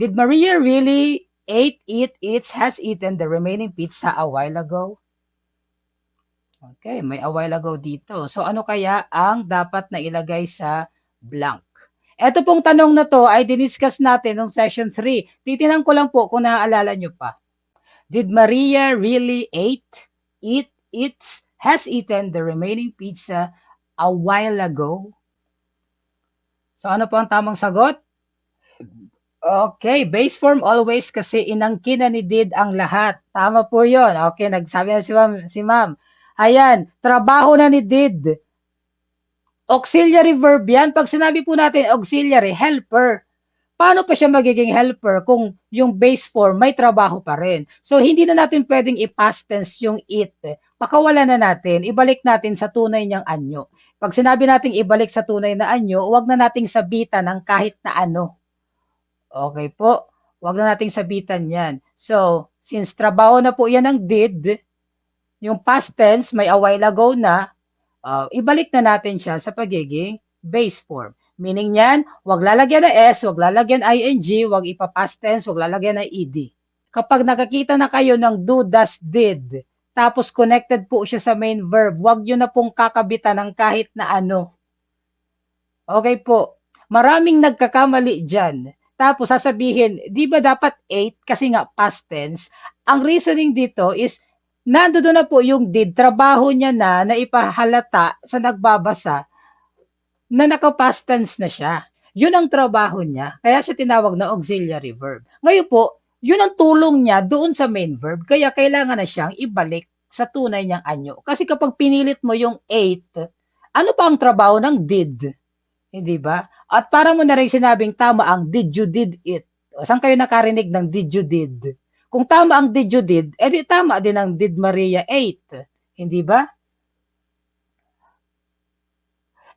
Did Maria really has eaten the remaining pizza a while ago? Okay, may a while ago dito. So ano kaya ang dapat na ilagay sa blank? Ito pong tanong na to ay diniscuss natin nung session 3. Titinan ko lang po kung naaalala nyo pa. Did Maria really has eaten the remaining pizza a while ago? So ano po ang tamang sagot? Okay, base form always kasi inangkin na ni did ang lahat. Tama po yon. Okay, nagsabi na si ma'am. Ayan, trabaho na ni did. Auxiliary verb yan. Pag sinabi po natin auxiliary, helper. Paano pa siya magiging helper kung yung base form may trabaho pa rin? So, hindi na natin pwedeng i-past tense yung it. Pakawala na natin, ibalik natin sa tunay niyang anyo. Pag sinabi natin ibalik sa tunay na anyo, huwag na nating sabitan ng kahit na ano. Okay po? Huwag na nating sabitan yan. So, since trabaho na po yan ng did, yung past tense may a while ago na, ibalik na natin siya sa pagiging base form. Meaning yan, wag lalagyan ng S, wag lalagyan ing, wag ipapast tense, wag lalagyan ng ed. Kapag nakakita na kayo ng do, does, did, tapos connected po siya sa main verb, wag nyo na pong kakabitan ng kahit na ano. Okay po. Maraming nagkakamali dyan. Tapos sasabihin, di ba dapat 8 kasi nga past tense? Ang reasoning dito is, nandoon na po yung did, trabaho niya na ipahalata sa nagbabasa na naka-past tense na siya. Yun ang trabaho niya. Kaya siya tinawag na auxiliary verb. Ngayon po, yun ang tulong niya doon sa main verb. Kaya kailangan na siyang ibalik sa tunay niyang anyo. Kasi kapag pinilit mo yung 8, ano pa ang trabaho ng did? Hindi ba? At para mo na rin sinabing tama ang did you did it. O, saan kayo nakarinig ng did you did? Kung tama ang did you did, edi tama din ang did Maria ate. Hindi ba?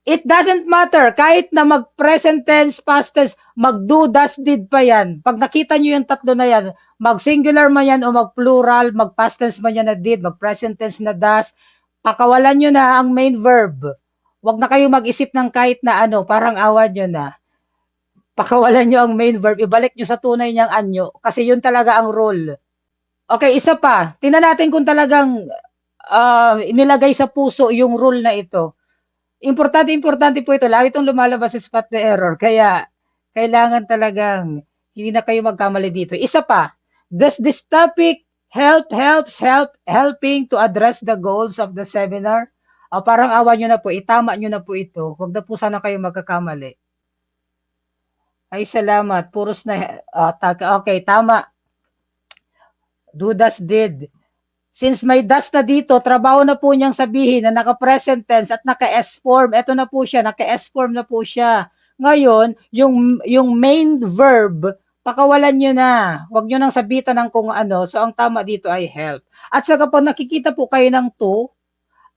It doesn't matter. Kahit na mag-present tense, past tense, mag-do, does, did pa yan. Pag nakita nyo yung tatlo na yan, mag-singular man yan o mag-plural, mag-past tense man yan na did, mag-present tense na does, pakawalan nyo na ang main verb. Huwag na kayo mag-isip ng kahit na ano, parang awan nyo na. Pakawalan nyo ang main verb, ibalik nyo sa tunay niyang anyo, kasi yun talaga ang rule. Okay, isa pa. Tingnan natin kung talagang inilagay sa puso yung rule na ito. Importante po ito. Lagi itong lumalabas sa spot na error. Kaya, kailangan talagang hindi na kayo magkamali dito. Isa pa, does this topic helping to address the goals of the seminar? Parang awa nyo na po, itama nyo na po ito. Huwag na po sana kayo magkakamali. Ay, salamat. Puros na, okay, tama. Do, does, did. Since may das na dito, trabaho na po niyang sabihin na naka-present tense at naka-S form. Ito na po siya, naka-S form na po siya. Ngayon, yung main verb, pakawalan niyo na. Huwag niyo nang sabitan ng kung ano. So, ang tama dito ay help. At sa kapag nakikita po kayo ng to,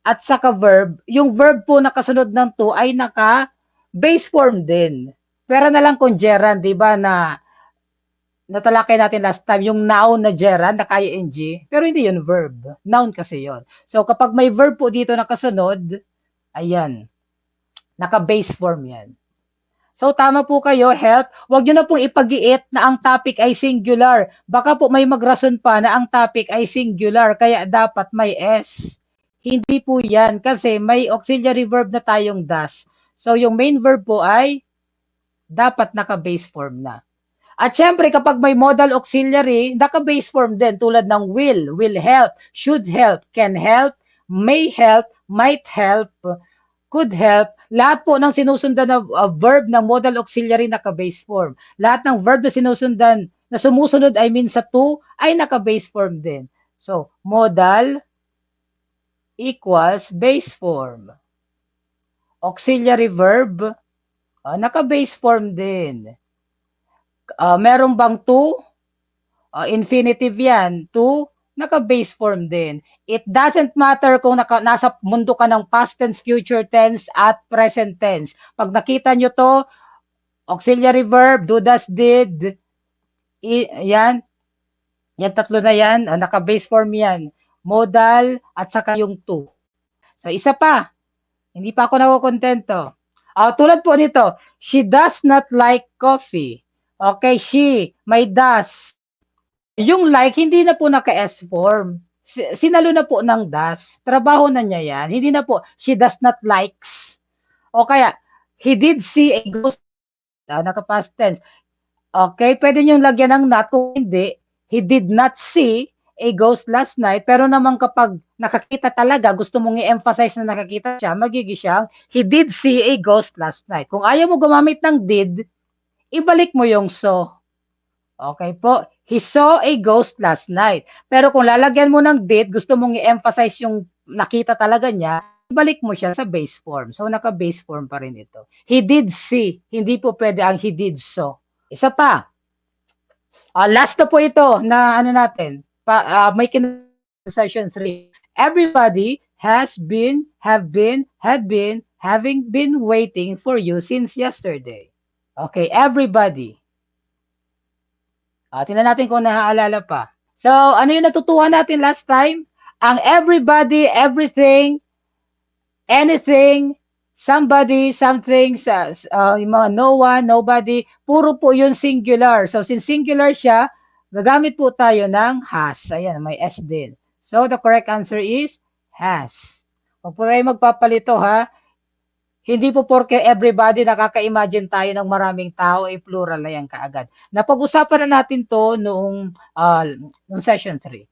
at saka verb, yung verb po na kasunod ng to ay naka-base form din. Pero na lang kung gerund, di ba, na natalakay natin last time, yung noun na gerund, naka-ing, pero hindi yun verb. Noun kasi yon. So, kapag may verb po dito na kasunod, ayan, naka-base form yan. So, tama po kayo, help. Huwag nyo na pong ipag-iit na ang topic ay singular. Baka po may magrason pa na ang topic ay singular, kaya dapat may S. Hindi po yan, kasi may auxiliary verb na tayong does. So, yung main verb po ay dapat naka-base form na. At syempre, kapag may modal auxiliary, naka-base form din tulad ng will help, should help, can help, may help, might help, could help. Lahat po ng sinusundan na verb ng modal auxiliary naka-base form. Lahat ng verb na sinusundan, na sumusunod I mean sa to, ay naka-base form din. So, modal equals base form. Auxiliary verb, naka-base form din. Meron bang to? Infinitive yan. To, naka-base form din. It doesn't matter kung nasa mundo ka ng past tense, future tense, at present tense. Pag nakita nyo to, auxiliary verb, do, does, did, yan. Yan, tatlo na yan. Naka-base form yan. Modal, at saka yung to. So, isa pa. Hindi pa ako nakukontento. Tulad po nito, she does not like coffee. Okay, she, may does. Yung like, hindi na po naka-S form. Sinalo na po ng does. Trabaho na niya yan. Hindi na po, she does not likes. O kaya, he did see a ghost. Naka-past tense. Okay, pwede niyong lagyan ng not kung hindi. He did not see a ghost last night. Pero naman kapag nakakita talaga, gusto mong i-emphasize na nakakita siya, magiging siyang, he did see a ghost last night. Kung ayaw mo gumamit ng did, ibalik mo yung saw. Okay po. He saw a ghost last night. Pero kung lalagyan mo ng did, gusto mong i-emphasize yung nakita talaga niya, ibalik mo siya sa base form. So, naka-base form pa rin ito. He did see. Hindi po pwede ang he did saw. Isa pa. Last na po ito na ano natin. May session 3. Everybody has been, have been, had been, having been waiting for you since yesterday. Okay, everybody. Tingnan natin kung naaalala pa. So, ano yung natutuhan natin last time? Ang everybody, everything, anything, somebody, something, yung mga no one, nobody, puro po yun singular. So, since singular siya, gagamit po tayo ng has. Ayan, may S din. So, the correct answer is has. Huwag po tayo magpapalito ha. Hindi po porke everybody nakaka-imagine tayo ng maraming tao ay plural na yan kaagad. Napag-usapan na natin to noong session 3.